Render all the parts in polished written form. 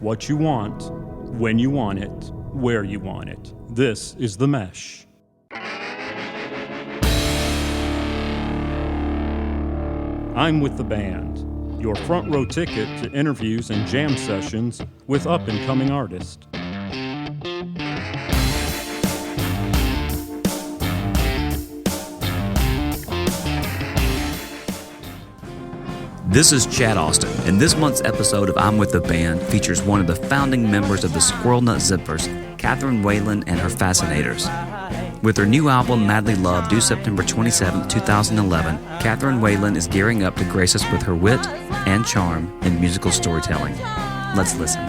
what you want, when you want it, where you want it. This is The Mesh. I'm with the band, your front row ticket to interviews and jam sessions with up-and-coming artists. This is Chad Austin, and this month's episode of I'm With the Band features one of the founding members of the Squirrel Nut Zippers, Katharine Whalen and her Fascinators. With her new album, Madly Love, due September 27, 2011, Katharine Whalen is gearing up to grace us with her wit and charm in musical storytelling. Let's listen.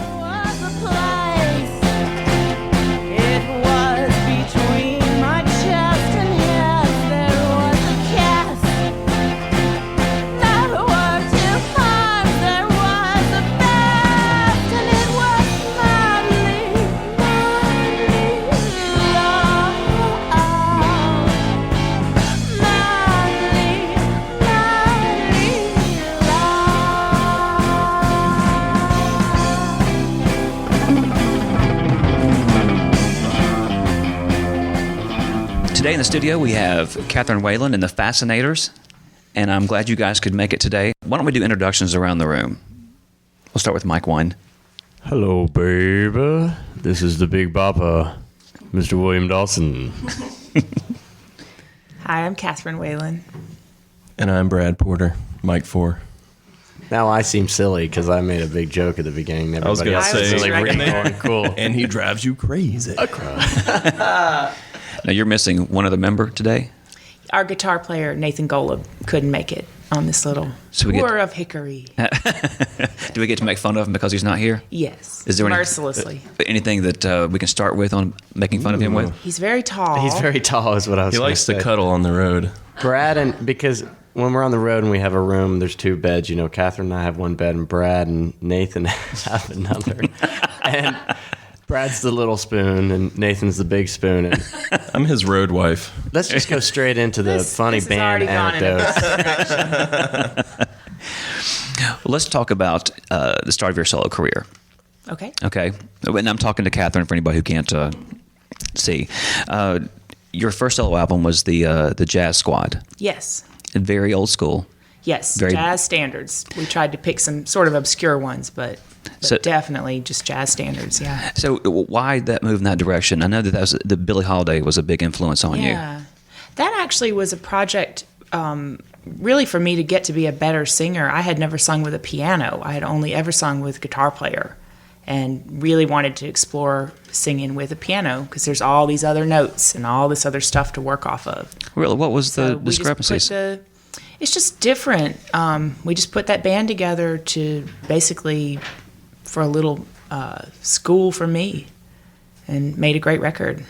Today in the studio, we have Katharine Whalen and the Fascinators, and I'm glad you guys could make it today. Why don't we do introductions around the room? We'll start with Mike 1. Hello, baby. This is the Big Bopper, Mr. William Dawson. Hi, I'm Katharine Whalen. And I'm Brad Porter, Mike 4. Now I seem silly because I made a big joke at the beginning. I was going to say, really cool. And he drives you crazy. Now, you're missing one other member today? Our guitar player, Nathan Golub, couldn't make it on this little tour of Hickory. Do we get to make fun of him because he's not here? Yes, Is there mercilessly. anything that we can start with on making fun of him with? He's very tall. He's very tall is what I was He going likes say. to cuddle on the road. Brad, and because when we're on the road and we have a room, there's two beds. You know, Katharine and I have one bed, and Brad and Nathan have another. And Brad's the little spoon, and Nathan's the big spoon. And I'm his road wife. let's just go straight into the funny this has band already gone in a anecdotes. Well, let's talk about the start of your solo career. Okay. Okay, and I'm talking to Katharine for anybody who can't see. Your first solo album was the Jazz Squad. Yes. Very old school. Yes. Very- Jazz standards. We tried to pick some sort of obscure ones, but So- definitely just jazz standards. Yeah. So why that move in that direction? I know that was the Billie Holiday was a big influence on you. Yeah. That actually was a project really for me to get to be a better singer. I had never sung with a piano. I had only ever sung with a guitar player, and really wanted to explore singing with a piano because there's all these other notes and all this other stuff to work off of. Really, what was the So we just put discrepancies? it's just different. We just put that band together to basically for a little school for me, and made a great record.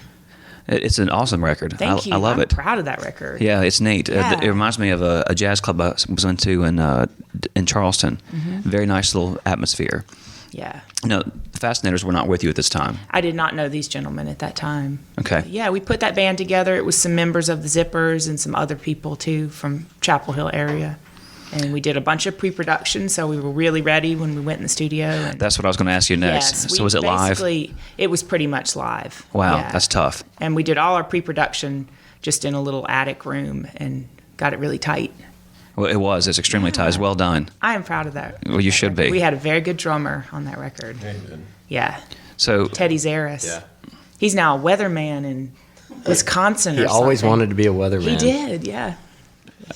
It's an awesome record. Thank you. I love I'm it. proud of that record. Yeah, it's neat. Yeah. It reminds me of a jazz club I was into in Charleston. Very nice little atmosphere. Yeah. No, the Fascinators were not with you at this time. I did not know these gentlemen at that time. Okay. Yeah, we put that band together. It was some members of the Zippers and some other people too from Chapel Hill area. And we did a bunch of pre-production, so we were really ready when we went in the studio. And That's what I was going to ask you next. yes, So was it live? Basically, it was pretty much live. Wow, Yeah. that's tough. And we did all our pre-production just in a little attic room and got it really tight. Well, it was. It's extremely tight. It's well done. I am proud of that. Well, you should be. We had a very good drummer on that record. Yeah, So Teddy Zaris. He's now a weatherman in Wisconsin. He or always something. wanted to be a weatherman. He did, yeah.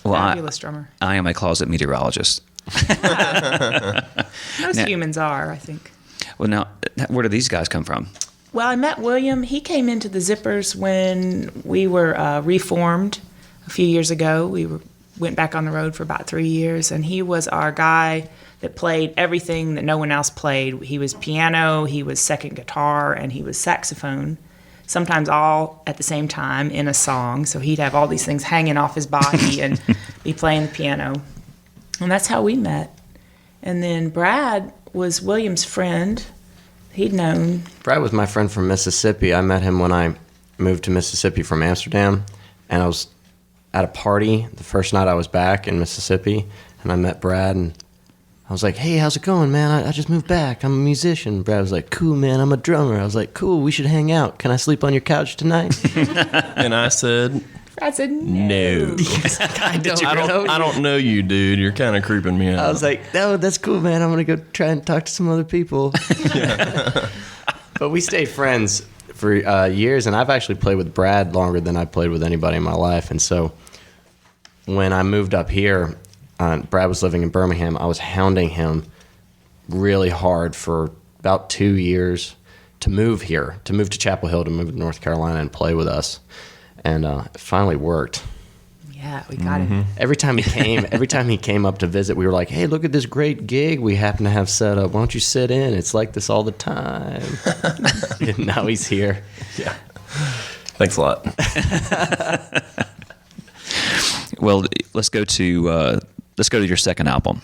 well, Fabulous drummer. I am a closet meteorologist. Most Now- humans are, I think. Well, now, where do these guys come from? Well, I met William. He came into the Zippers when we were reformed a few years ago. Went back on the road for about 3 years, and he was our guy that played everything that no one else played. He was piano, he was second guitar, and he was saxophone, sometimes all at the same time in a song. So he'd have all these things hanging off his body and be playing the piano. And that's how we met. And then Brad was William's friend. He'd known. Brad was my friend from Mississippi. I met him when I moved to Mississippi from Amsterdam, and I was at a party the first night I was back in Mississippi, and I met Brad, and I was like, hey, how's it going, man? I just moved back. I'm a musician. Brad was like, cool, man. I'm a drummer. I was like, cool, we should hang out. Can I sleep on your couch tonight? And I said, I said, no. I I don't know you, dude. You're kind of creeping me out. I was like, no, that's cool, man. I'm going to go try and talk to some other people. But we stayed friends for years, and I've actually played with Brad longer than I've played with anybody in my life. And so when I moved up here, Brad was living in Birmingham. I was hounding him really hard for about 2 years to move here, to move to Chapel Hill, to move to North Carolina and play with us. And it finally worked. yeah, we got it. Every time he came up to visit, we were like, hey, look at this great gig we happen to have set up. Why don't you sit in? It's like this all the time. And now he's here. yeah. Thanks a lot. Well, let's go to your second album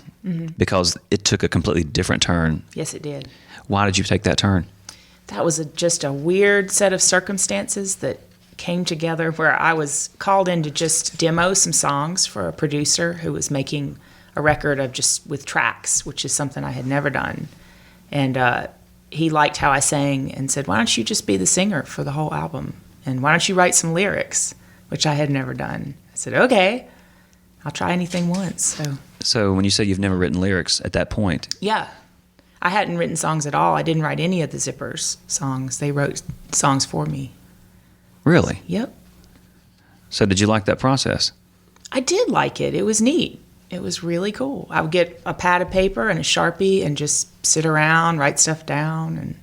because it took a completely different turn. Yes, it did. Why did you take that turn? That was just a weird set of circumstances that came together where I was called in to just demo some songs for a producer who was making a record of just with tracks, which is something I had never done. And he liked how I sang and said, why don't you just be the singer for the whole album? And why don't you write some lyrics, which I had never done. I said, okay, I'll try anything once. So when you say you've never written lyrics at that point, Yeah. I hadn't written songs at all. I didn't write any of the Zippers songs. They wrote songs for me. really? Yep. So did you like that process? I did like it. It was neat. It was really cool. I would get a pad of paper and a Sharpie and just sit around, write stuff down. And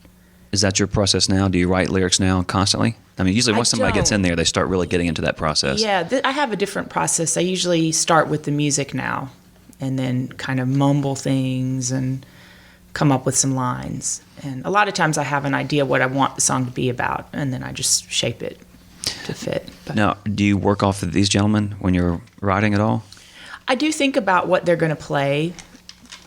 Is that your process now? Do you write lyrics now constantly? I mean, usually I once somebody gets don't. in there, they start really getting into that process. yeah, I have a different process. I usually start with the music now and then kind of mumble things and come up with some lines. And a lot of times I have an idea what I want the song to be about, and then I just shape it to fit. But Now, do you work off of these gentlemen when you're writing at all? I do think about what they're going to play,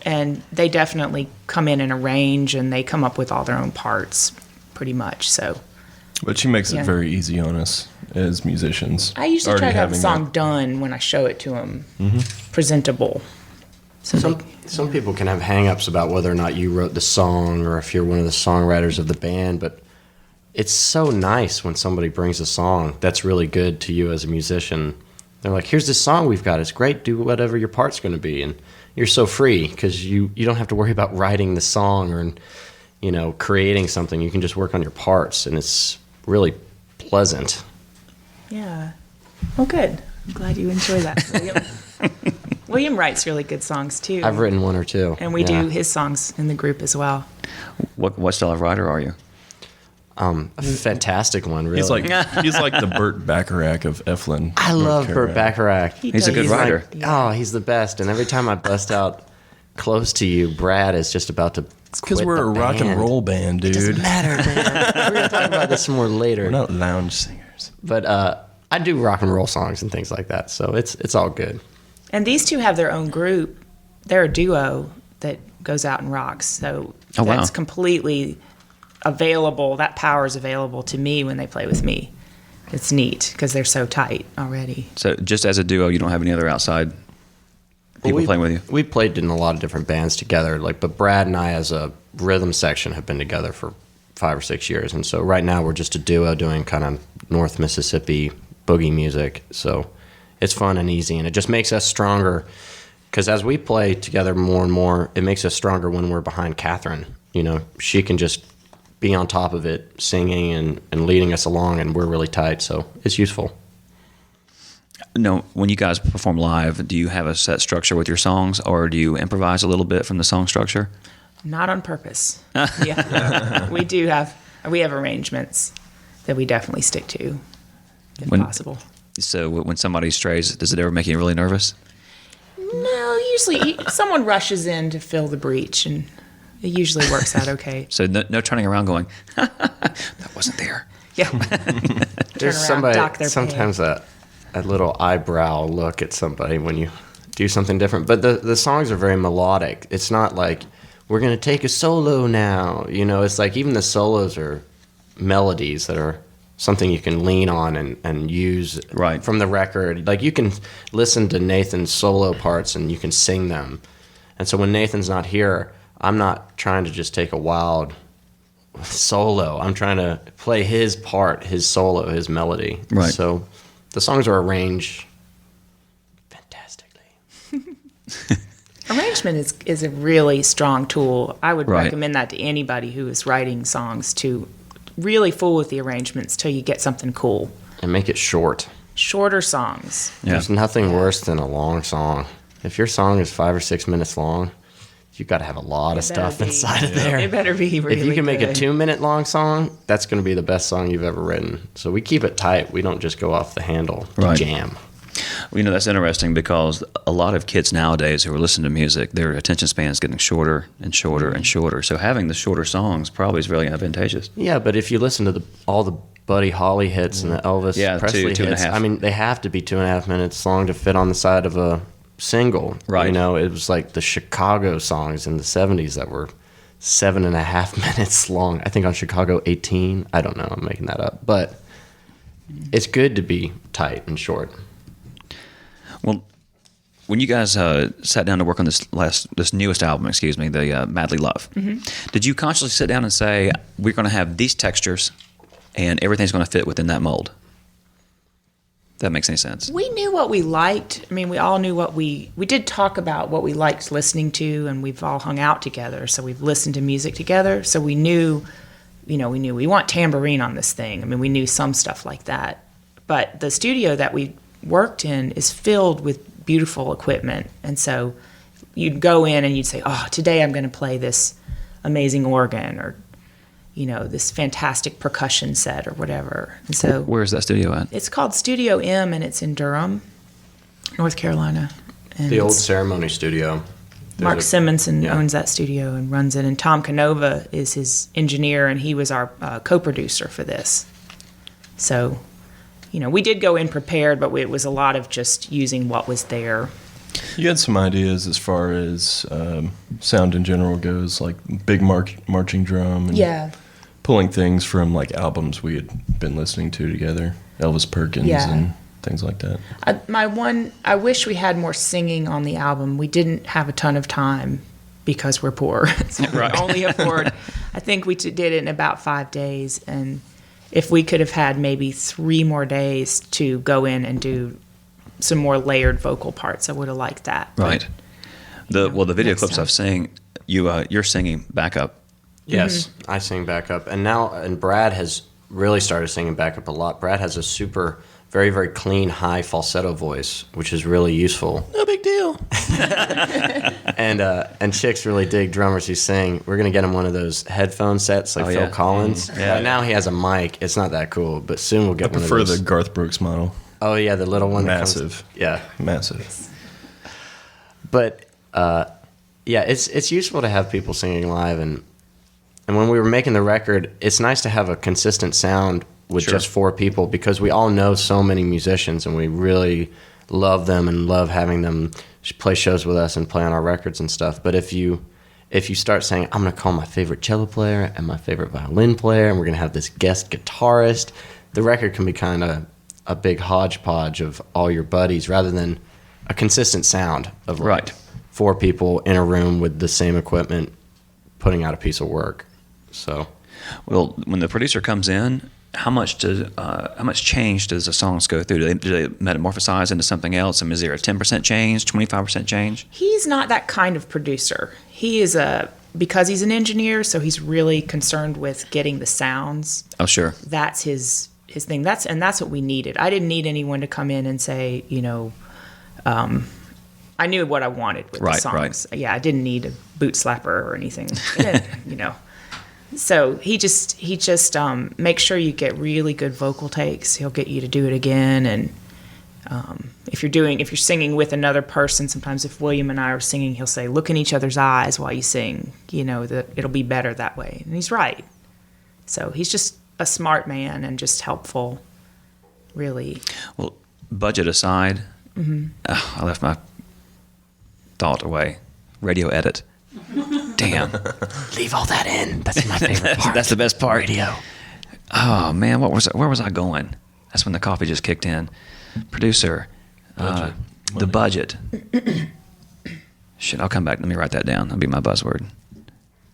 and they definitely come in a range, and they come up with all their own parts pretty much. So But she makes Yeah. it very easy on us as musicians. I usually try Already to have a having song that. done when I show it to them, presentable. So Some people can have hang-ups about whether or not you wrote the song or if you're one of the songwriters of the band, but it's so nice when somebody brings a song that's really good to you as a musician. They're like, here's this song we've got. It's great. Do whatever your part's going to be. And you're so free because you don't have to worry about writing the song or, creating something. You can just work on your parts, and it's really pleasant. yeah, well, good. I'm glad you enjoy that, William. William writes really good songs too. I've written one or two. and we Yeah. do his songs in the group as well. What style of writer are you? A fantastic one, really. He's like the Burt Bacharach of Eflin. I North love Burt Carolina. Bacharach. He's a good He's writer. like, oh, he's the best. And every time I bust out close to you, Brad is just about to. Because we're a rock and roll band, dude. Doesn't matter, man. We're gonna talk about this more later. We're not lounge singers. But I do rock and roll songs and things like that, so it's all good. And these two have their own group. They're a duo that goes out and rocks. So Oh, wow. that's completely available. That power is available to me when they play with me. It's neat because they're so tight already. So just as a duo, you don't have any other outside people playing with you? We played in a lot of different bands together, but Brad and I, as a rhythm section, have been together for 5 or 6 years, and so right now we're just a duo doing kind of North Mississippi boogie music. So it's fun and easy, and it just makes us stronger. Because as we play together more and more, it makes us stronger when we're behind Katharine. She can just be on top of it, singing and leading us along, and we're really tight, so it's useful. No, when you guys perform live, do you have a set structure with your songs, or do you improvise a little bit from the song structure? Not on purpose. Yeah, we have arrangements that we definitely stick to, if possible. So when somebody strays, does it ever make you really nervous? No, usually someone rushes in to fill the breach, and it usually works out okay. So no turning around going, that wasn't there. Yeah. There's around, somebody dock their pay. sometimes a little eyebrow look at somebody when you do something different. But the songs are very melodic. It's not like we're gonna take a solo now. It's like even the solos are melodies that are something you can lean on and use Right. from the record. Like you can listen to Nathan's solo parts and you can sing them. And so when Nathan's not here, I'm not trying to just take a wild solo. I'm trying to play his part, his solo, his melody. Right. So the songs are arranged fantastically. Arrangement is a really strong tool. I would Right. recommend that to anybody who is writing songs, to really fool with the arrangements till you get something cool. And make it short. Shorter songs. Yeah. There's nothing worse than a long song. If your song is 5 or 6 minutes long, you got to have a lot of It better stuff be. inside of there. It better be really If you can make a good. 2-minute long song, that's going to be the best song you've ever written. So we keep it tight. We don't just go off the handle to Right. jam. Well, you know, that's interesting because a lot of kids nowadays who are listening to music, their attention span is getting shorter and shorter and shorter. So having the shorter songs probably is really advantageous. Yeah, but if you listen to all the Buddy Holly hits and the Elvis Yeah, Presley two and a hits, half. I mean, they have to be 2.5 minutes long to fit on the side of a single. Right. You know, it was like the Chicago songs in the 70s that were 7.5 minutes long. I think on Chicago 18. I don't know. I'm making that up. But it's good to be tight and short. Well, when you guys sat down to work on this newest album, the Madly Love, did you consciously sit down and say, we're going to have these textures and everything's going to fit within that mold? If that makes any sense. We knew what we liked. I mean, we all knew what we did talk about what we liked listening to, and we've all hung out together. So we've listened to music together. So we knew we want tambourine on this thing. I mean, we knew some stuff like that. But the studio that we worked in is filled with beautiful equipment. And so you'd go in and you'd say, oh, today I'm going to play this amazing organ, or, this fantastic percussion set, or whatever. And so Where is that studio at? it's called Studio M, and it's in Durham, North Carolina. And The old it's- ceremony studio. Mark There's a- Simonson yeah. owns that studio and runs it, and Tom Canova is his engineer, and he was our co-producer for this. So, we did go in prepared, but it was a lot of just using what was there. You had some ideas as far as sound in general goes, like big marching drum and pulling things from like albums we had been listening to together, Elvis Perkins Yeah. and things like that. I wish we had more singing on the album. We didn't have a ton of time because we're poor. So we Right. only afford, I think we did it in about 5 days. And if we could have had maybe 3 more days to go in and do some more layered vocal parts, I would have liked that. But, Right. The video next clips time. I've seen, you're singing backup. Yes, I sing backup. And Brad has really started singing backup a lot. Brad has a very, very clean, high falsetto voice, which is really useful. No big deal. And chicks really dig drummers who sing. We're going to get him one of those headphone sets like Oh, Phil yeah. Collins. Yeah. Right now he has a mic. It's not that cool, but soon we'll I get one of prefer those. the Garth Brooks model. Oh, yeah, the little one. that comes- Massive. Yeah. Massive. But yeah, it's useful to have people singing live, and when we were making the record, it's nice to have a consistent sound with Sure. just 4 people, because we all know so many musicians and we really love them and love having them play shows with us and play on our records and stuff. But if you start saying, I'm going to call my favorite cello player and my favorite violin player, and we're going to have this guest guitarist, the record can be kind of a big hodgepodge of all your buddies rather than a consistent sound of like Right. 4 people in a room with the same equipment putting out a piece of work. So Well, when the producer comes in, how much change does the songs go through? Do they metamorphosize into something else? I mean, is there a 10% change, 25% change? He's not that kind of producer. He is because he's an engineer, so he's really concerned with getting the sounds. Oh, sure. That's his thing. That's what we needed. I didn't need anyone to come in and say, I knew what I wanted with the Right, songs. Yeah, I didn't need a boot slapper or anything. So he just makes sure you get really good vocal takes. He'll get you to do it again, and if you're singing with another person, sometimes if William and I are singing, he'll say, "Look in each other's eyes while you sing. That it'll be better that way." And he's right. So he's just a smart man and just helpful, really. Well, budget aside, I left my thought away. Radio edit. Damn. leave all that in. That's my favorite part. That's the best part. Radio. Oh, man, where was I going? That's when the coffee just kicked in. Producer, the budget. Shit, I'll come back. Let me write that down. That'll be my buzzword.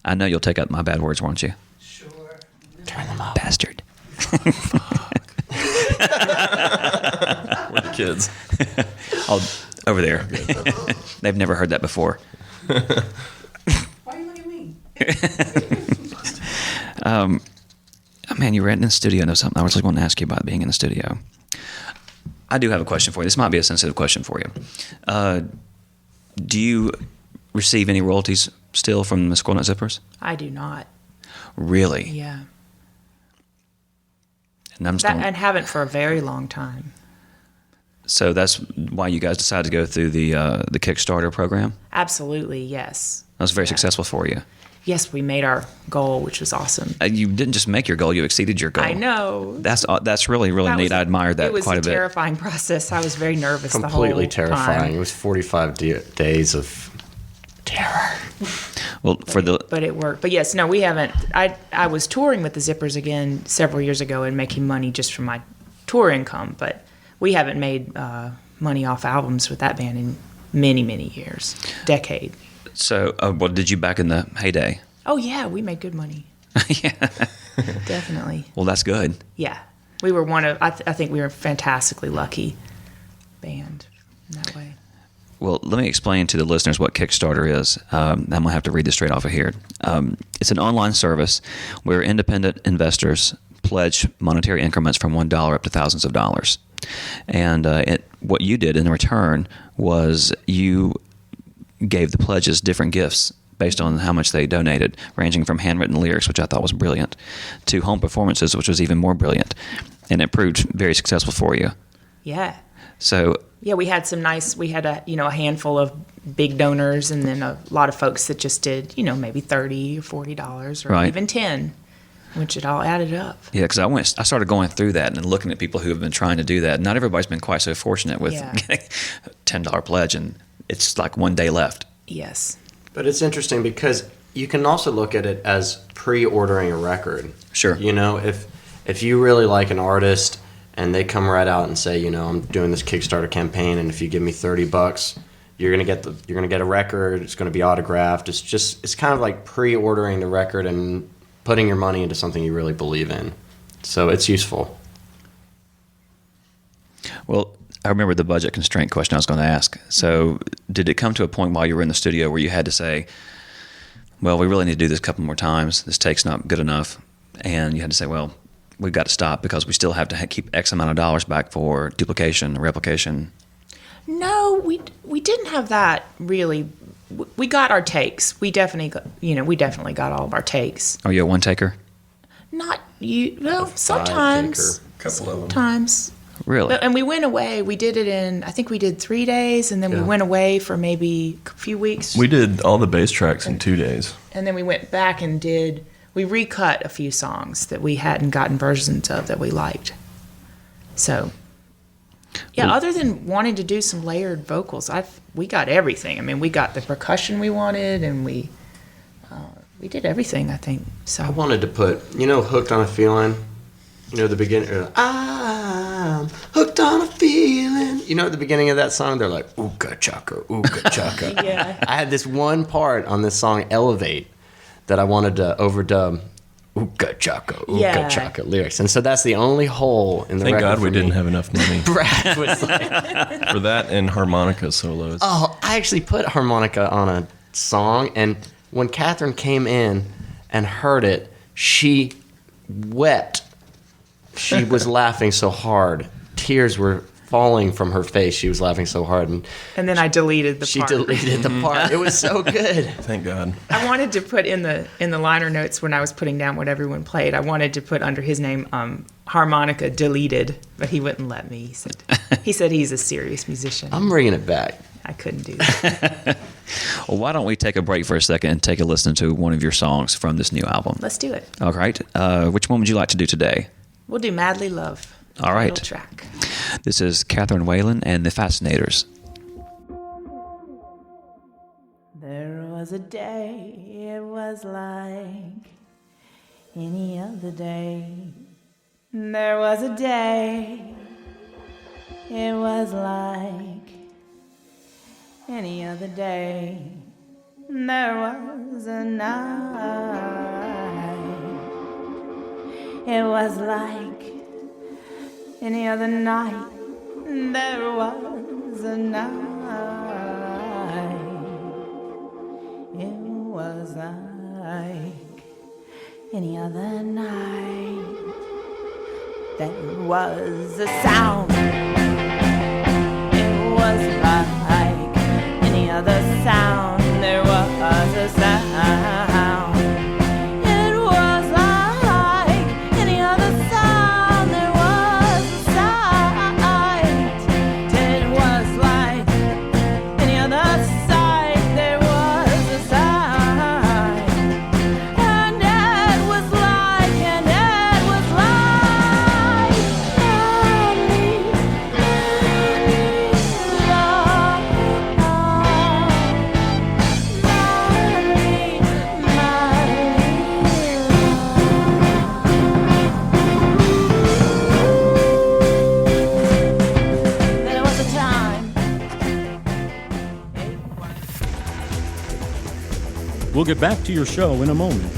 I know you'll take out my bad words, won't you? Sure. Turn them up. Bastard. We're the kids. Over there. They've never heard that before. Why are you looking at me? Man, you were in the studio. Know something I was going to ask you about being in the studio. I do have a question for you. This might be a sensitive question for you. Do you receive any royalties still from the Squirrel Nut Zippers? I do not. Really? Yeah. And haven't for a very long time. So that's why you guys decided to go through the Kickstarter program? Absolutely, yes. That was very successful for you. Yes, we made our goal, which was awesome. You didn't just make your goal; you exceeded your goal. I know. That's really neat. I admire that quite a bit. It was a terrifying process. I was very nervous the whole time. Completely terrifying. It was 45 days of terror. Well, but it worked. But yes, no, we haven't. I was touring with the Zippers again several years ago and making money just from my tour income, but we haven't made money off albums with that band in many, many years, decade. So, well, did you back in the heyday? Oh yeah, we made good money. Yeah, definitely. Well, that's good. Yeah, we were one of. I think we were a fantastically lucky band in that way. Well, let me explain to the listeners what Kickstarter is. I'm going to have to read this straight off of here. It's an online service where independent investors pledge monetary increments from $1 up to thousands of dollars. And what you did in return was you gave the pledges different gifts based on how much they donated, ranging from handwritten lyrics, which I thought was brilliant, to home performances, which was even more brilliant. And it proved very successful for you. Yeah. So yeah, we had a handful of big donors, and then a lot of folks that just did, maybe $30 or $40 or even $10, which it all added up. Yeah, because I started going through that and looking at people who have been trying to do that. Not everybody's been quite so fortunate with getting a $10 pledge, and it's like one day left. Yes. But it's interesting because you can also look at it as pre-ordering a record. Sure. If you really like an artist and they come right out and say, I'm doing this Kickstarter campaign, and if you give me $30, you're gonna get a record. It's gonna be autographed. It's kind of like pre-ordering the record and putting your money into something you really believe in. So it's useful. Well, I remember the budget constraint question I was going to ask. So did it come to a point while you were in the studio where you had to say, well, we really need to do this a couple more times. This take's not good enough. And you had to say, well, we've got to stop because we still have to keep X amount of dollars back for duplication or replication? No, we didn't have that really. We got our takes. We definitely got all of our takes. Are you a one taker? Not you. Well, sometimes. Couple of them. Sometimes. Really? And we went away. We did it I think we did 3 days, and then we went away for maybe a few weeks. We did all the bass tracks in 2 days. And then we went back and we recut a few songs that we hadn't gotten versions of that we liked. So, yeah, other than wanting to do some layered vocals, we got everything. I mean, we got the percussion we wanted, and we did everything, I think. So I wanted to put, Hooked on a Feeling. The beginning, I'm hooked on a feeling. At the beginning of that song, they're like, ooka chaka, ooka chaka. Yeah. I had this one part on this song, Elevate, that I wanted to overdub ooka chaka lyrics. And so that's the only hole in the record. Thank God we didn't me. have enough money. Brad was like, for that and harmonica solos. oh, I actually put harmonica on a song, and when Katharine came in and heard it, she wept. She was laughing so hard. Tears were falling from her face. She was laughing so hard. And then I deleted the part. She deleted the part. It was so good. Thank God. I wanted to put in the liner notes when I was putting down what everyone played, I wanted to put under his name harmonica deleted, but he wouldn't let me. He said he's a serious musician. I'm bringing it back. I couldn't do that. Well, why don't we take a break for a second and take a listen to one of your songs from this new album? Let's do it. All right. Which one would you like to do today? We'll do Madly Love. All right. Title track. This is Katharine Whalen and the Fascinators. There was a day, it was like any other day. There was a day, it was like any other day. there was a night. It was like any other night. There was a night. It was like any other night. There was a sound. It was like any other sound. There was a sound. It was like any other sound. There was a sight. It was like any other sight. There was a sight. And it was like, and it was like there was a time. We'll get back to your show in a moment.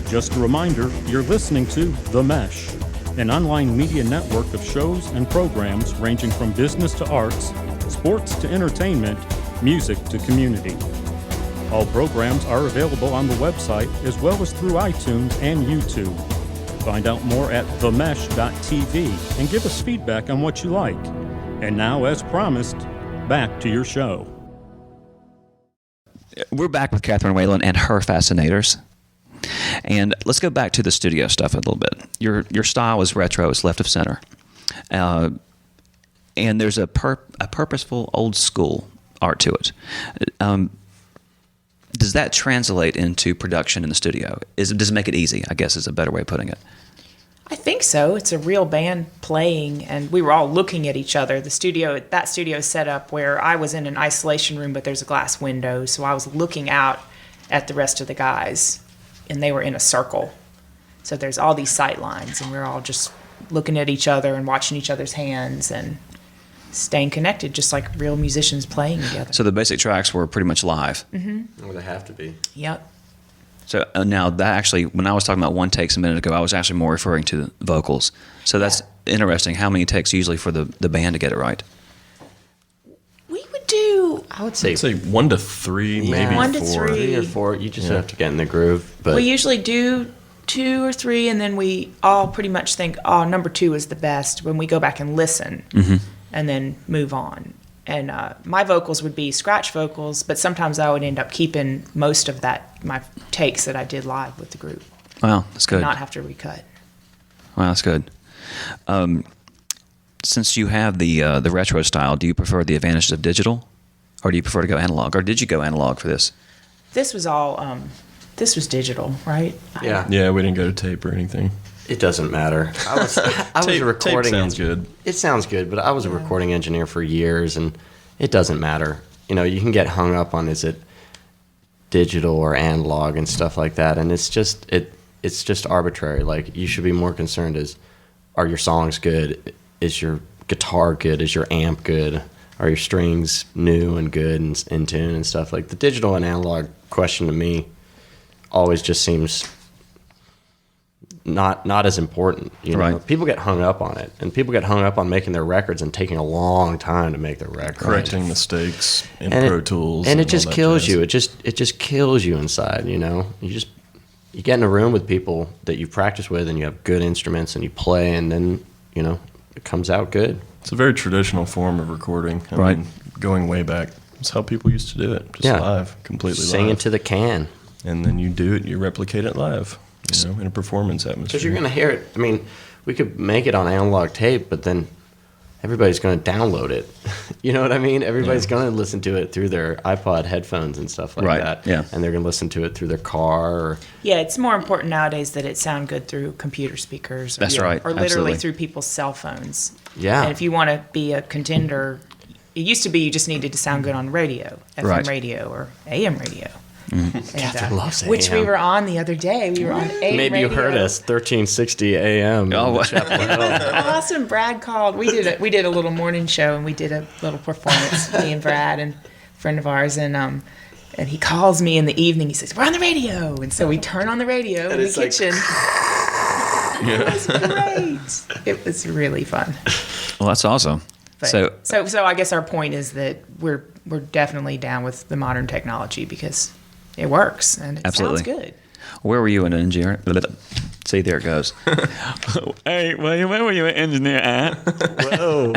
Just a reminder, you're listening to The Mesh, an online media network of shows and programs ranging from business to arts, sports to entertainment, music to community. All programs are available on the website as well as through iTunes and YouTube. Find out more at themesh.tv and give us feedback on what you like. And now, as promised, back to your show. We're back with Katharine Whalen and her Fascinators. And let's go back to the studio stuff a little bit. Your style is retro, it's left of center. And there's a purposeful old school art to it. Does that translate into production in the studio? Does it make it easy, I guess is a better way of putting it? I think so. It's a real band playing, and we were all looking at each other. That studio is set up where I was in an isolation room, but there's a glass window, so I was looking out at the rest of the guys, and they were in a circle. So there's all these sight lines, and we're all just looking at each other and watching each other's hands and staying connected, just like real musicians playing together. So the basic tracks were pretty much live. Mm-hmm. Well, they have to be. Yep. So now that actually, when I was talking about one takes a minute ago, I was actually more referring to the vocals. So that's interesting. How many takes usually for the band to get it right? We would do, I would say, I'd say 1 to 3, maybe 1 to 4. 3. 3 or 4. You just have to get in the groove. But we usually do 2 or 3, and then we all pretty much think, oh, number 2 is the best when we go back and listen and then move on. And my vocals would be scratch vocals, but sometimes I would end up keeping most of my takes that I did live with the group. Wow, that's good. Not have to recut. Wow, that's good. Since you have the retro style, do you prefer the advantages of digital, or do you prefer to go analog, or did you go analog for this? This was all, this was digital, right? yeah, Yeah, we didn't go to tape or anything. it doesn't matter. I was Tape a recording. sounds good. It sounds good, but I was a recording engineer for years, and it doesn't matter. You know, you can get hung up on is it digital or analog and stuff like that, and it's just arbitrary. Like, you should be more concerned are your songs good? Is your guitar good? Is your amp good? Are your strings new and good and in tune and stuff? Like, the digital and analog question to me always just seems not as important. You know? Right. People get hung up on it, and people get hung up on making their records and taking a long time to make their record. Correcting mistakes in And Pro Tools. and it all just that kills jazz. you. It just kills you inside. You know, you get in a room with people that you practice with, and you have good instruments, and you play, and then it comes out good. It's a very traditional form of recording. I Right. mean, going way back, it's how people used to do it. Just live, completely Singing live. to the can. And then you do it, you replicate it live, in a performance atmosphere. Because you're going to hear it. I mean, we could make it on analog tape, but then everybody's going to download it. You know what I mean? Everybody's going to listen to it through their iPod headphones and stuff like Right, that. yeah. And they're going to listen to it through their car. Or, Yeah, it's more important nowadays that it sound good through computer speakers. Or, That's right, Or literally absolutely. through people's cell phones. Yeah. And if you want to be a contender, it used to be you just needed to sound good on radio, FM Right. radio or AM radio. Catherine loves Which we AM. were on the other day. We were on AM Maybe radio. you heard us, 1360 AM. Oh, in Chapel Hill. Awesome. Brad called. We did a little morning show, and we did a little performance. Me and Brad and a friend of ours, and And he calls me in the evening. He says, "We're on the radio." And so we turn on the radio in the kitchen. It was great. It was really fun. Well, that's awesome. But, so I guess our point is that we're definitely down with the modern technology because it works and it sounds good. Where were you an engineer? See, there it goes. Hey, William, where were you an engineer at? Whoa,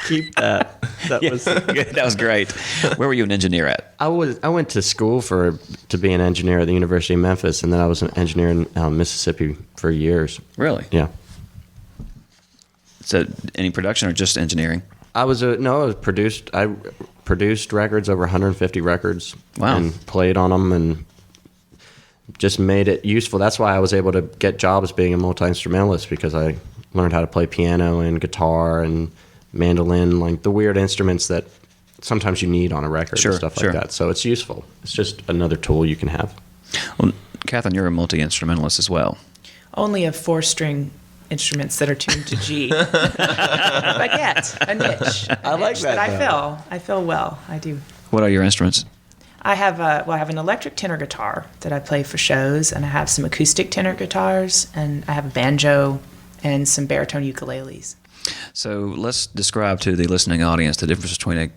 keep that. That was great. Where were you an engineer at? I went to school to be an engineer at the University of Memphis, and then I was an engineer in Mississippi for years. Really? Yeah. So, any production or just engineering? I produced records, over 150 records. Wow. And played on them and just made it useful. That's why I was able to get jobs being a multi-instrumentalist, because I learned how to play piano and guitar and mandolin, like the weird instruments that sometimes you need on a record and stuff like that. So it's useful. It's just another tool you can have. Well, Katharine, you're a multi-instrumentalist as well. Only of 4-string instruments that are tuned to G. But yet, a niche. I like that. I fill well. I do. What are your instruments? I have an electric tenor guitar that I play for shows, and I have some acoustic tenor guitars, and I have a banjo and some baritone ukuleles. So let's describe to the listening audience the difference between a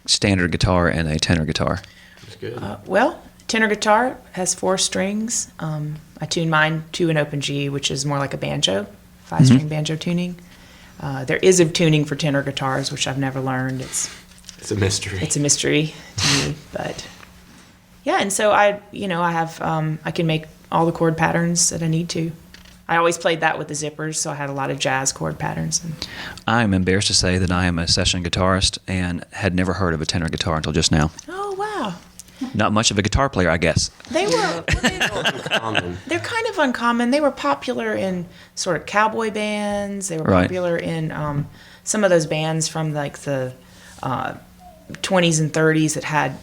standard guitar and a tenor guitar. That's good. Well, tenor guitar has 4 strings. I tune mine to an open G, which is more like a banjo, 5-string banjo tuning. There is a tuning for tenor guitars, which I've never learned. It's a mystery. It's a mystery to me, but yeah. And so I can make all the chord patterns that I need to. I always played that with the zippers, so I had a lot of jazz chord patterns. I'm embarrassed to say that I am a session guitarist and had never heard of a tenor guitar until just now. Oh wow! Not much of a guitar player, I guess. They were. They're kind of uncommon. They were popular in sort of cowboy bands. They were popular in some of those bands from like the 20s and 30s that had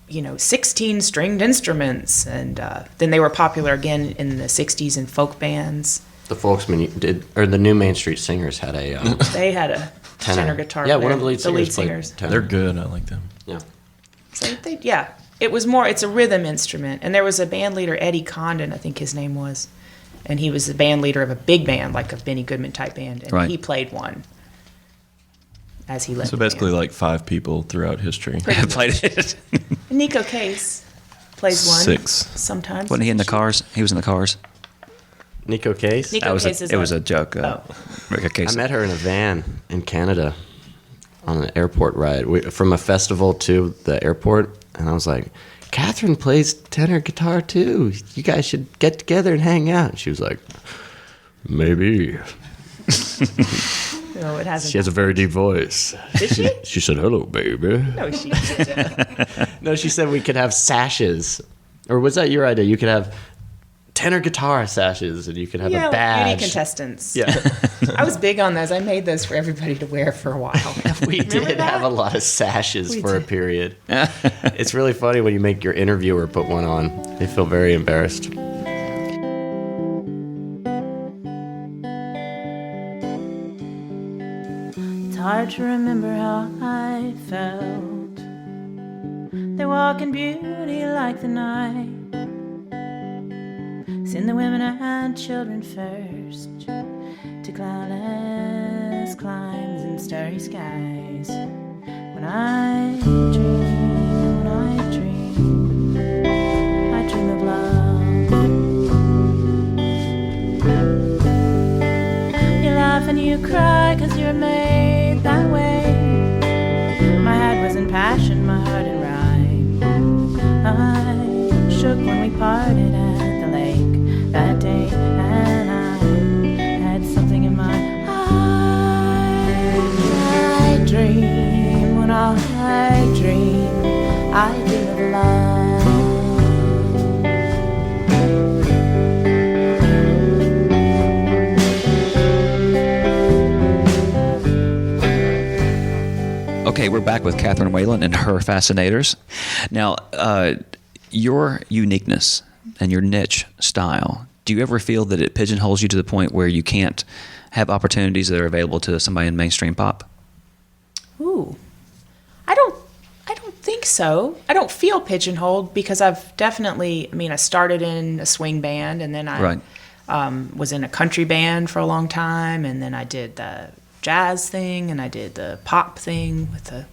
16 stringed instruments, and then they were popular again in the 60s in folk bands. The Folksmen the New Main Street Singers had a. They had a tenor guitar. Yeah, player. one of the lead singers. They're good. I like them. Yeah. So it's a rhythm instrument, and there was a band leader, Eddie Condon, I think his name was, and he was the band leader of a big band, like a Benny Goodman type band, and he played one. As he led So basically, like 5 people throughout history played it. Nico Case plays one. 6 sometimes. Wasn't he in the Cars? He was in the Cars. Nico Case? Nico Case it was a joke. I met her in a van in Canada on an airport ride from a festival to the airport, and I was like, "Katharine plays tenor guitar too. You guys should get together and hang out." And she was like, "Maybe." No, it hasn't. She has a very deep voice. Did she? She said, "Hello, baby." No, she didn't. No, she said we could have sashes. Or was that your idea? You could have tenor guitar sashes, and you could have a badge. Like beauty contestants. Yeah. I was big on those. I made those for everybody to wear for a while. We did have a lot of sashes for a period. It's really funny when you make your interviewer put one on. They feel very embarrassed. It's hard to remember how I felt. They walk in beauty like the night. Send the women and children first to cloudless climes and starry skies. When I dream of love. You laugh and you cry 'cause you're made that way. My head was in passion, my heart in rhyme. I shook when we parted at the lake that day, and I had something in my eyes. I dream when I dream of love. Okay, we're back with Katharine Whalen and her Fascinators. Now, your uniqueness and your niche style, do you ever feel that it pigeonholes you to the point where you can't have opportunities that are available to somebody in mainstream pop? Ooh, I don't think think so. I don't feel pigeonholed because I've definitely, I started in a swing band, and then I was in a country band for a long time, and then I did the jazz thing, and I did the pop thing with the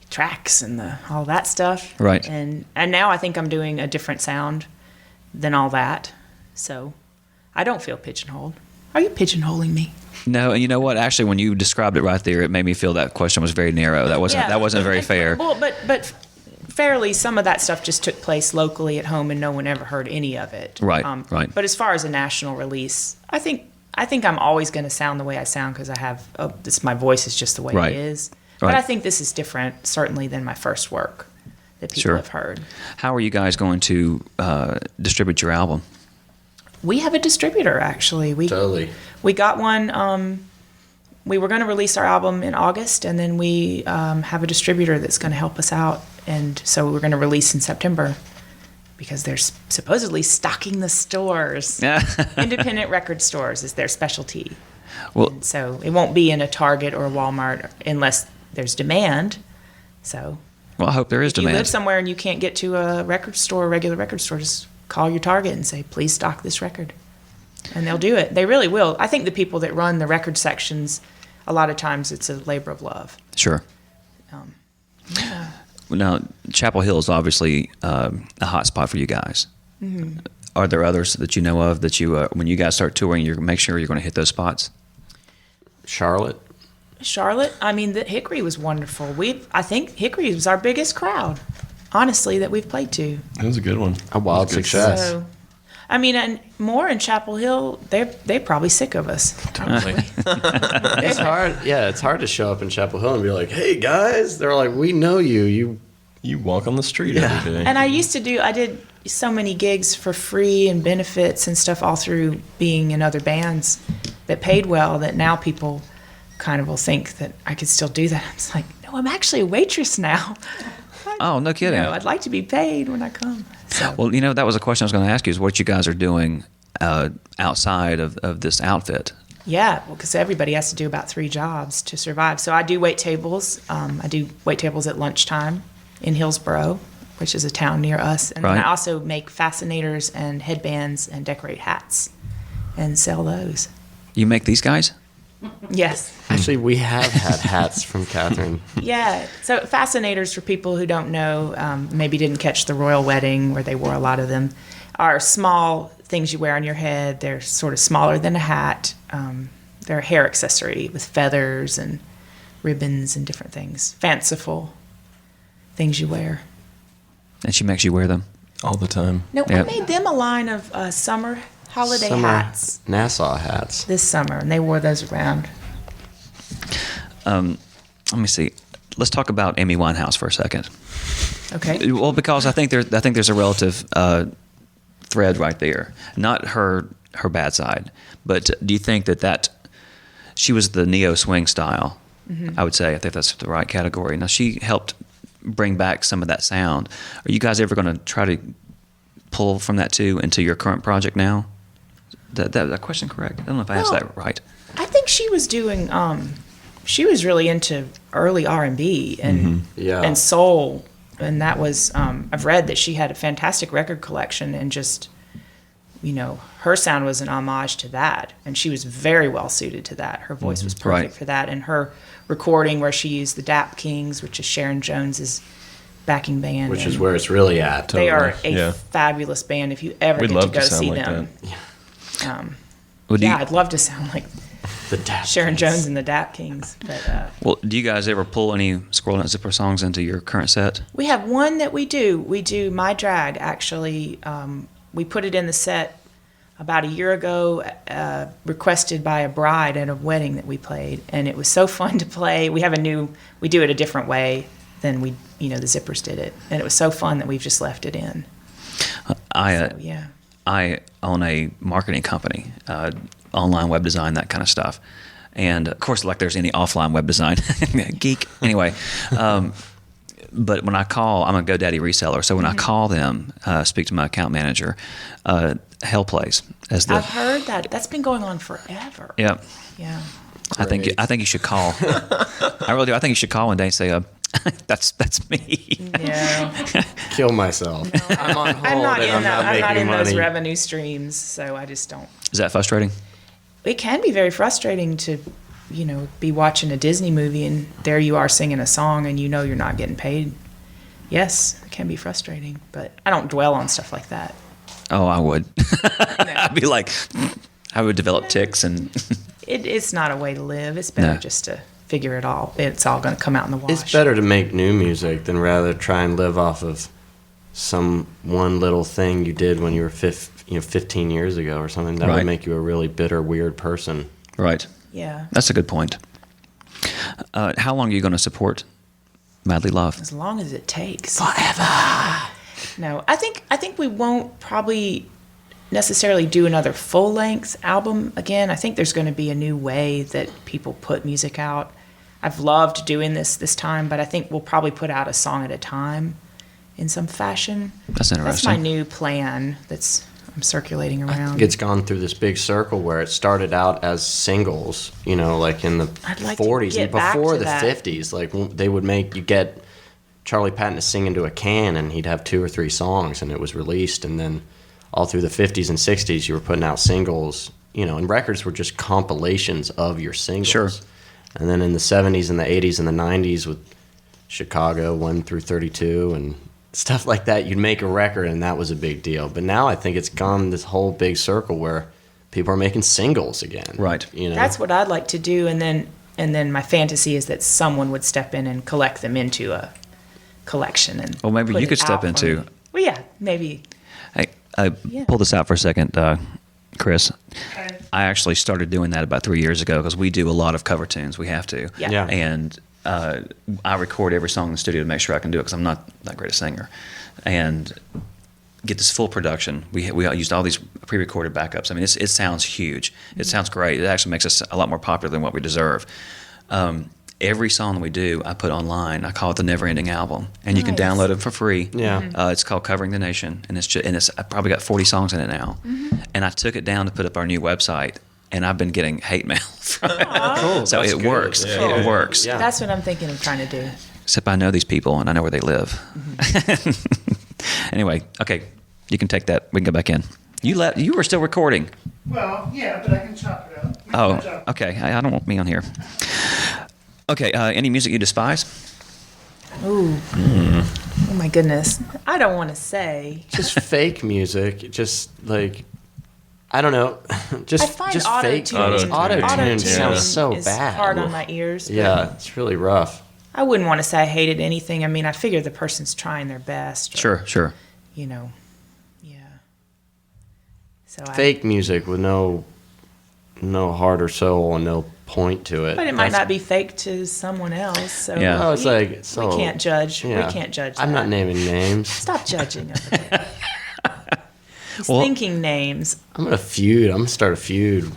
tracks and all that stuff. Right. And now I think I'm doing a different sound than all that. So I don't feel pigeonholed. Are you pigeonholing me? No, and you know what? Actually, when you described it right there, it made me feel that question was very narrow. That wasn't very fair. Well, but fairly, some of that stuff just took place locally at home, and no one ever heard any of it. Right, right. But as far as a national release, I think I'm always going to sound the way I sound because my voice is just the way it is. Right. But I think this is different, certainly, than my first work that people have heard. How are you guys going to distribute your album? We have a distributor, actually. We got one. We were going to release our album in August, and then we have a distributor that's going to help us out. And so we're going to release in September because they're supposedly stocking the stores. Independent record stores is their specialty. Well, and so it won't be in a Target or a Walmart unless there's demand. So, I hope there is if you demand. live somewhere and you can't get to a record store, a regular record store, just call your Target and say, please stock this record. And they'll do it. They really will. I think the people that run the record sections, a lot of times it's a labor of love. Sure. Yeah. Now, Chapel Hill is obviously a hot spot for you guys. Mm-hmm. Are there others that you know of that you, when you guys start touring, you make sure you're going to hit those spots? Charlotte. The Hickory was wonderful. I think Hickory was our biggest crowd, honestly, that we've played to. It was a good one. A wild success. So, and more in Chapel Hill, they're probably sick of us. Totally. It's hard. Yeah, it's hard to show up in Chapel Hill and be like, "Hey guys," they're like, "We know you. You walk on the street every day." And I did so many gigs for free and benefits and stuff all through being in other bands that paid well. That now people kind of will think that I could still do that. It's like, no, I'm actually a waitress now. Oh, no kidding. I'd like to be paid when I come. So. Well, that was a question I was going to ask you, is what you guys are doing outside of this outfit. Yeah, well, because everybody has to do about 3 jobs to survive. So I do wait tables. I do wait tables at lunchtime in Hillsboro, which is a town near us. And then I also make fascinators and headbands and decorate hats and sell those. You make these guys? Yes. Actually, we have had hats from Katharine. Yeah. So fascinators, for people who don't know, maybe didn't catch the royal wedding where they wore a lot of them, are small things you wear on your head. They're sort of smaller than a hat. They're a hair accessory with feathers and ribbons and different things. Fanciful things you wear. And she makes you wear them? All the time. No, I made them a line of summer holiday hats. Nassau hats. This summer, and they wore those around. Let me see. Let's talk about Amy Winehouse for a second. Okay. Well, because I think there's a relative thread right there. Not her bad side, but do you think that she was the neo swing style? Mm-hmm. I would say. I think that's the right category. Now she helped bring back some of that sound. Are you guys ever going to try to pull from that too into your current project now? That question correct? I don't know if I asked that right. I think she was doing. She was really into early R&B and soul, and that was. I've read that she had a fantastic record collection, and just, her sound was an homage to that, and she was very well suited to that. Her voice was perfect for that, and her recording where she used the Dap Kings, which is Sharon Jones's backing band, which is where it's really at. They are a fabulous band. If you ever get to go see them. I'd love to sound like the Dap Sharon Kings. Jones and the Dap Kings. But, well, do you guys ever pull any Squirrel Nut Zipper songs into your current set? We have one that we do. We do My Drag, actually. We put it in the set about a year ago, requested by a bride at a wedding that we played. And it was so fun to play. We do it a different way than the Zippers did it. And it was so fun that we've just left it in. I own a marketing company, online web design, that kind of stuff. And, of course, like there's any offline web design, geek. Anyway, but when I call, I'm a GoDaddy reseller. So when I call them, speak to my account manager, Hell plays. I've heard that. That's been going on forever. Yeah. Yeah. I think you should call. I really do. I think you should call one day and say, That's me. Yeah. Kill myself. I'm on hold I'm not and in, I'm not I'm not making in those money. revenue streams, so I just don't. Is that frustrating? It can be very frustrating to, be watching a Disney movie and there you are singing a song and you're not getting paid. Yes, it can be frustrating, but I don't dwell on stuff like that. Oh, I would. I'd be like, I would develop tics and. It's not a way to live. It's better just to figure it all. It's all going to come out in the wash. It's better to make new music than rather try and live off of some one little thing you did when you were 15 years ago or something. That would make you a really bitter, weird person. Right. Yeah. That's a good point. How long are you going to support Madly Love? As long as it takes. Forever. No, I think we won't probably necessarily do another full-length album again. I think there's going to be a new way that people put music out. I've loved doing this time, but I think we'll probably put out a song at a time in some fashion. That's interesting. That's my new plan I'm circulating around. I think it's gone through this big circle where it started out as singles, like in the I'd like 40s to get and back before to the that. 50s. Like they would you get Charlie Patton to sing into a can and he'd have 2 or 3 songs and it was released. And then all through the 50s and 60s, you were putting out singles, and records were just compilations of your singles. Sure. And then in the 70s and the 80s and the 90s with Chicago 1 through 32 and stuff like that, you'd make a record and that was a big deal. But now I think it's gone this whole big circle where people are making singles again. Right. That's what I'd like to do, and then my fantasy is that someone would step in and collect them into a collection. And Well, maybe put you it could step out for into. me. Well, yeah, maybe. Hey, Yeah. pull this out for a second, Chris. I actually started doing that about 3 years ago because we do a lot of cover tunes. We have to. Yeah. Yeah. And I record every song in the studio to make sure I can do it because I'm not that great a singer. And get this full production. We used all these pre-recorded backups. I mean, it sounds huge. It sounds great. It actually makes us a lot more popular than what we deserve. Every song we do, I put online. I call it the Never Ending Album, and you can Nice. download it for free. Yeah. It's called Covering the Nation, and it's I probably got 40 songs in it now. And I took it down to put up our new website, and I've been getting hate mail from it. Cool. So That's it good. works. Yeah. It works. Yeah. That's what I'm thinking of trying to do. Except I know these people and I know where they live. Anyway, okay, you can take that. We can go back in. You were still recording. Well, yeah, but I can chop it up. Make my job. Oh, okay. I don't want me on here. Okay, any music you despise? Ooh. Oh my goodness. I don't want to say. Just fake music, just like I don't know, just I find just auto-tune. fake auto-tune sounds so is bad. hard on my ears. but Yeah, it's really rough. I wouldn't want to say I hated anything. I mean, I figure the person's trying their best. or, Sure. Yeah. So Fake music with no heart or soul and no point to it. But it might not be fake to someone else. So Yeah. Oh, it's we, like so. we can't judge. Yeah. We can't judge. I'm not that. naming names. Stop judging over there. He's Well- thinking names. I'm gonna feud. I'm gonna start a feud.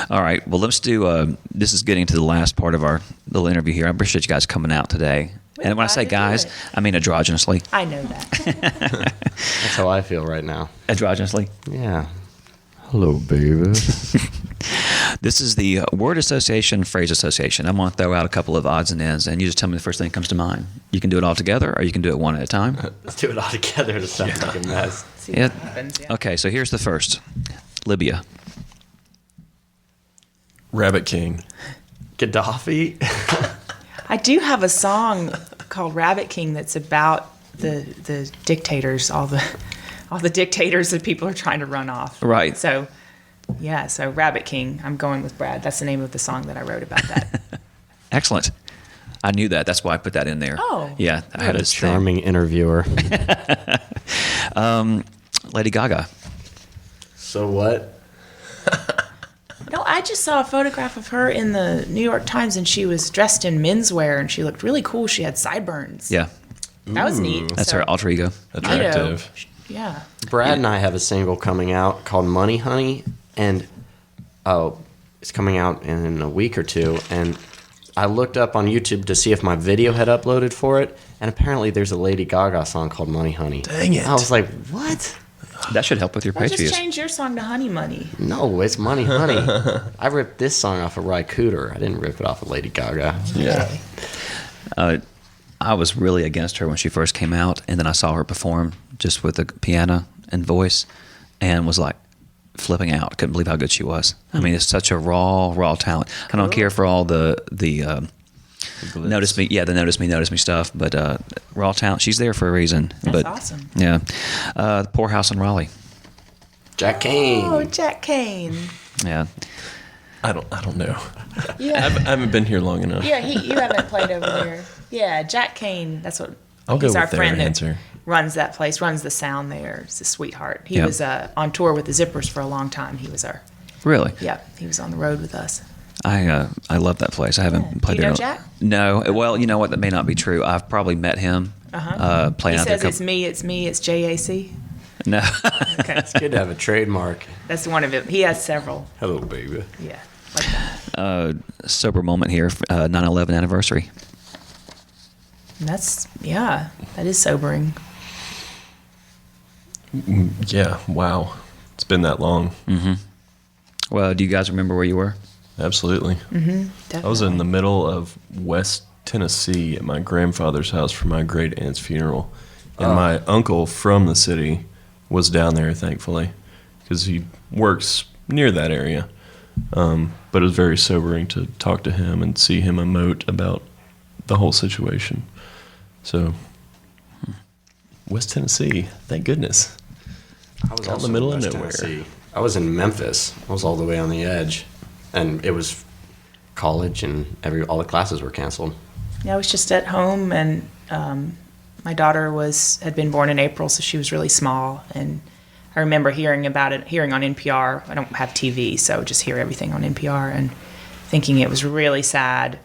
All right. Well, let's do. This is getting to the last part of our little interview here. I appreciate you guys coming out today. We're And when I glad say to do guys, it. I mean androgynously. I know that. That's how I feel right now. Androgynously. Yeah. Hello, baby. This is the word association, phrase association. I'm going to throw out a couple of odds and ends, and you just tell me the first thing that comes to mind. You can do it all together, or you can do it one at a time. Let's do it all together to sound like a mess. See Yeah. what happens. Yeah. Okay, so here's the first. Libya. Rabbit King. Gaddafi. I do have a song called Rabbit King that's about the dictators, all the dictators that people are trying to run off. Right. So, yeah. So Rabbit King. I'm going with Brad. That's the name of the song that I wrote about that. Excellent. I knew that. That's why I put that in there. Oh. Yeah, I had What a this charming interviewer. Lady Gaga. So what? No, I just saw a photograph of her in the New York Times, and she was dressed in menswear, and she looked really cool. She had sideburns. Yeah, That was neat. that's So, her alter ego. Attractive. Yeah. Brad and I have a single coming out called Money Honey, and it's coming out in a week or two. And I looked up on YouTube to see if my video had uploaded for it, and apparently there's a Lady Gaga song called Money Honey. Dang it. I was like, what? That should help with your Well, page just views. change your song to Honey Money. No, it's Money Honey. I ripped this song off of Ry Cooder. I didn't rip it off of Lady Gaga. Yeah. I was really against her when she first came out, and then I saw her perform just with the piano and voice, and was like flipping out. Couldn't believe how good she was. I mean, it's such a raw talent. I don't care for all the notice me stuff, but raw talent. She's there for a reason. That's awesome. Yeah, Poor House in Raleigh. Jack Kane. Oh, Jack Kane. Yeah. I don't know. Yeah. I haven't been here long enough. Yeah, you haven't played over there. Yeah, Jack Kane. That's what. I'll go he's with our their friend answer. that runs that place, runs the sound there. He's a sweetheart. He Yep. was on tour with the Zippers for a long time. He was Really? he was on the road with us. I love that place. I haven't played Do you there. know Jack? No. Well, you know what? That may not be true. I've probably met him. Playing He out there. says it's me, it's JAC. No. Okay, It's good to have a trademark. that's one of it. He has several. Hello, baby. Yeah, like that. Sober moment here. 9/11 anniversary. And that is sobering. Yeah, wow. It's been that long. Well, do you guys remember where you were? Absolutely. Definitely. I was in the middle of West Tennessee at my grandfather's house for my great aunt's funeral. And my uncle from the city was down there, thankfully, because he works near that area. But it was very sobering to talk to him and see him emote about the whole situation. So, West Tennessee, thank goodness. I was Out in also the middle in of West nowhere. Tennessee. I was in Memphis. I was all the way on the edge, and it was college, and all the classes were canceled. Yeah, I was just at home, and my daughter had been born in April, so she was really small. And I remember hearing on NPR. I don't have TV, so just hear everything on NPR, and thinking it was really sad,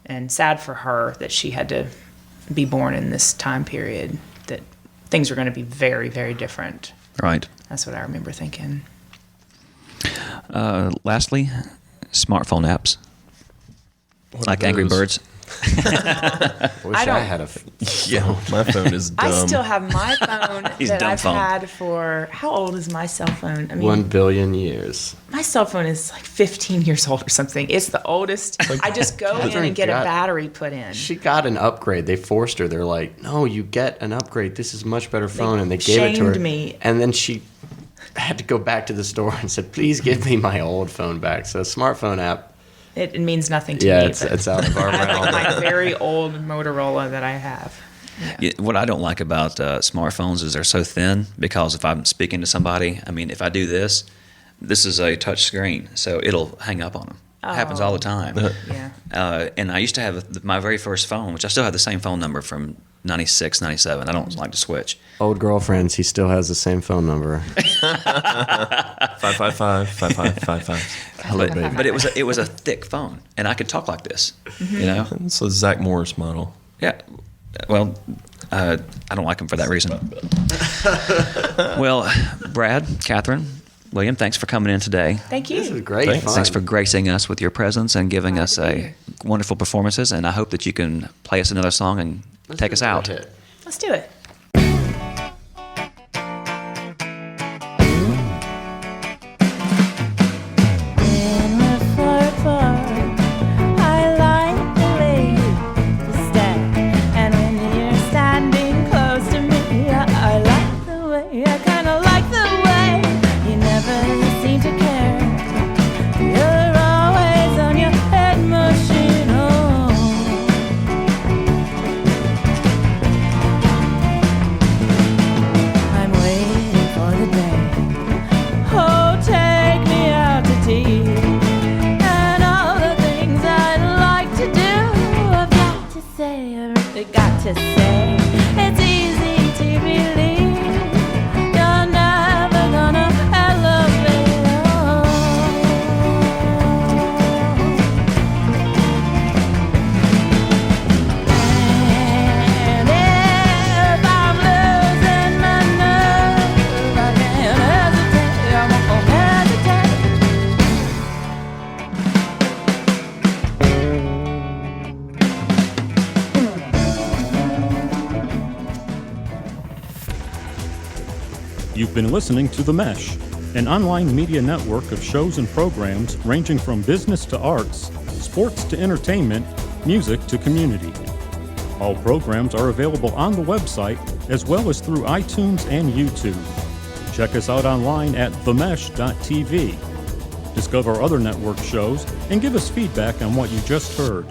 and sad for her that she had to be born in this time period, that things were going to be very, very different. Right. That's what I remember thinking. Lastly, smartphone apps. What Like are Angry those? Birds. I wish I don't- had a. Yeah, my phone is dumb. I still have my phone He's that dumb I've phone. had for, how old is my cell phone? I mean, 1 billion years. my cell phone is like 15 years old or something. It's the oldest. I just go in Catherine and get a got- battery put in. She got an upgrade. They forced her. They're like, no, you get an upgrade. This is a much better phone. And they gave it to her. shamed me. And then she had to go back to the store and said, please give me my old phone back. So, smartphone app. It means nothing to Yeah, me. it's but out of our I have realm. my very old Motorola that I have. Yeah, what I don't like about smartphones is they're so thin, because if I'm speaking to somebody, I mean, if I do this is a touch screen, so it'll hang up on them. It happens all the time. Yeah. And I used to have my very first phone, which I still have the same phone number from 96, 97. I don't like to switch. Old girlfriends, he still has the same phone number. 555-5555. But it was a thick phone, and I could talk like this, you know? It's a Zach Morris model. Yeah. Well, I don't like him for that reason. Well, Brad, Catherine, William, thanks for coming in today. Thank you. This is great Thanks. fun. Thanks for gracing us with your presence and giving us wonderful performances. And I hope that you can play us another song and take us out. Let's do it. To say it's easy to believe you're never gonna elevate on. And if I'm losing my nerve, I can't hesitate, I won't hesitate. You've been listening to The Mesh, an online media network of shows and programs ranging from business to arts, sports to entertainment, music to community. All programs are available on the website as well as through iTunes and YouTube. Check us out online at themesh.tv. Discover other network shows and give us feedback on what you just heard.